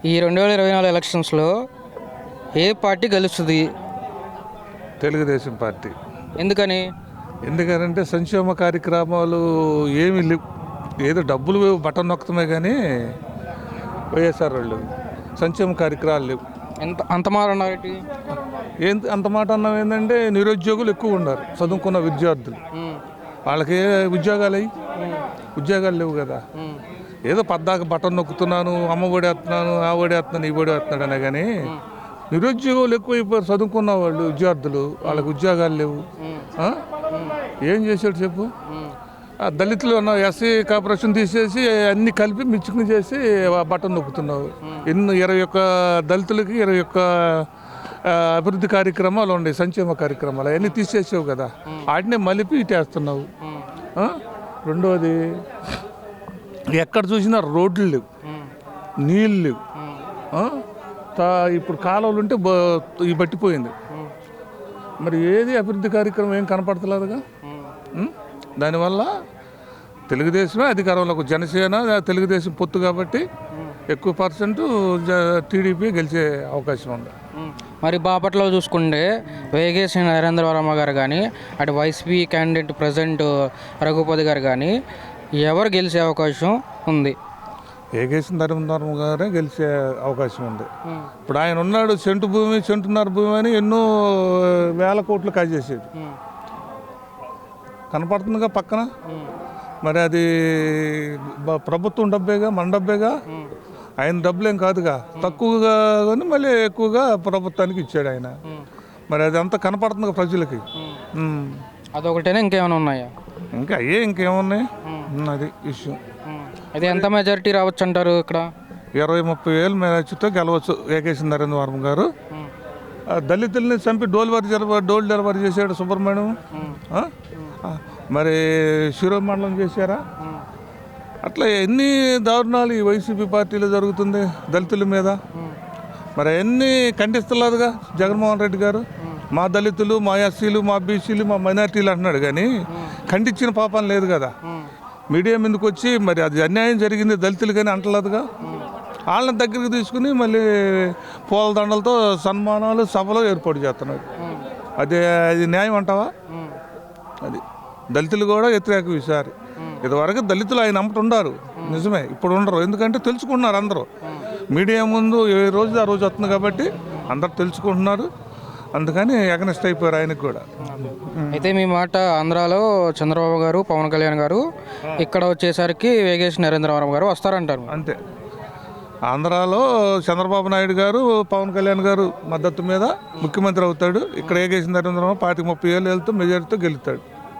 ఈ 2024 ఎలక్షన్స్లో ఏ పార్టీ గెలుస్తుంది? తెలుగుదేశం పార్టీ. ఎందుకని? ఎందుకంటే సంక్షేమ కార్యక్రమాలు ఏమీ లేవు. ఏదో డబ్బులు బటన్ నొక్కడమే కానీ వైఎస్ఆర్ వాళ్ళు సంక్షేమ కార్యక్రమాలు లేవు. అంత మాట అన్నారేంటి? అంత మాట అన్నాం ఏంటంటే నిరుద్యోగులు ఎక్కువ ఉన్నారు, చదువుకున్న విద్యార్థులు. వాళ్ళకి ఉద్యోగాలు లేవు కదా. ఏదో పద్దాక బటన్ నొక్కుతున్నాను, అమ్మ ఒడి వేస్తున్నాను, ఆ ఒడి వేస్తున్నాను, ఈ ఒడి వేస్తున్నాడు అనే కానీ నిరుద్యోగులు ఎక్కువైపోయారు. చదువుకున్న వాళ్ళు విద్యార్థులు, వాళ్ళకి ఉద్యోగాలు లేవు. ఏం చేశాడు చెప్పు? దళితులు ఉన్న ఎస్సీ కార్పొరేషన్ తీసేసి అన్ని కలిపి మిచ్చుకుని చేసి బటన్ నొక్కుతున్నావు. 21 దళితులకి 21 అభివృద్ధి కార్యక్రమాలు ఉన్నాయి, సంక్షేమ కార్యక్రమాలు అవన్నీ తీసేసావు కదా. వాటినే మలిపి ఇటేస్తున్నావు. రెండోది, ఎక్కడ చూసినా రోడ్లు లేవు, నీళ్ళు లేవు. ఇప్పుడు కాలువలు ఉంటే ఈ బట్టిపోయింది. మరి ఏది అభివృద్ధి కార్యక్రమం ఏం కనపడతలేదుగా. దానివల్ల తెలుగుదేశమే అధికారంలోకి, జనసేన తెలుగుదేశం పొత్తు కాబట్టి ఎక్కువ పర్సెంట్ టీడీపీ గెలిచే అవకాశం ఉంది. మరి బాపట్లలో చూసుకుంటే వేగేసి నరేంద్రవరమ్మ గారు కానీ, అటు వైసీపీ క్యాండిడేట్ ప్రజెంట్ రఘుపతి గారు కానీ ఎవరు గెలిచే అవకాశం ఉంది? వేగేసి నరేంద్రవరమ్మ గారే గెలిచే అవకాశం ఉంది. ఇప్పుడు ఆయన ఉన్నాడు, సెంటున్నర భూమి అని ఎన్నో వేల కోట్లు కాజేసేది కనపడుతుందిగా పక్కన. మరి అది ప్రభుత్వం డబ్బేగా, మన డబ్బేగా, ఆయన డబ్బులేం కాదుగా. తక్కువగా కానీ మళ్ళీ ఎక్కువగా ప్రభుత్వానికి ఇచ్చాడు ఆయన. మరి అది అంతా కనపడుతుంది ప్రజలకి. అదొకటేనా, ఇంకేమైనా ఉన్నాయా? ఇంకేమున్నాయి అది విషయం. అది ఎంత మెజారిటీ రావచ్చు అంటారు? ఇక్కడ 20-30 వేలు మెజారిటీతో గెలవచ్చు వేగేసి నరేంద్రవరమ్మ గారు. దళితుల్ని చంపి డోల్ డెలివరీ చేశాడు సుబ్రహ్మణ్యం. మరి శిరోమండలం చేశారా? అట్లా ఎన్ని దారుణాలు ఈ వైసీపీ పార్టీలో జరుగుతుంది దళితుల మీద. మరి అన్నీ ఖండిస్తలేదుగా జగన్మోహన్ రెడ్డి గారు. మా దళితులు, మా ఎస్సీలు, మా బీసీలు, మా మైనార్టీలు అంటున్నాడు కానీ ఖండించిన పాపం లేదు కదా. మీడియా మీదకి వచ్చి మరి అది అన్యాయం జరిగింది దళితులు కానీ అంటలేదుగా. వాళ్ళని దగ్గరికి తీసుకుని మళ్ళీ పూలదండలతో సన్మానాలు, సభలు ఏర్పాటు చేస్తున్నాడు. అది న్యాయం అంటావా? అది దళితులు కూడా వ్యతిరేక ఈసారి. ఇదివరకు దళితులు ఆయన అమ్మటుండారు, నిజమే. ఇప్పుడు ఉండరు, ఎందుకంటే తెలుసుకుంటున్నారు అందరూ. మీడియా ముందు ఏ రోజు ఆ రోజు వస్తుంది కాబట్టి అందరు తెలుసుకుంటున్నారు. అందుకని ఎగనెస్ట్ అయిపోయారు ఆయనకు కూడా. అయితే మీ మాట ఆంధ్రాలో చంద్రబాబు గారు, పవన్ కళ్యాణ్ గారు, ఇక్కడ వచ్చేసరికి వేగేసి నరేంద్రవరం గారు వస్తారంటారు. అంతే. ఆంధ్రాలో చంద్రబాబు నాయుడు గారు, పవన్ కళ్యాణ్ గారు మద్దతు మీద ముఖ్యమంత్రి అవుతాడు. ఇక్కడ వేగేసి నరేంద్రవరం 25-30 ఏళ్ళు వెళ్తూ మెజారిటీతో గెలుస్తాడు.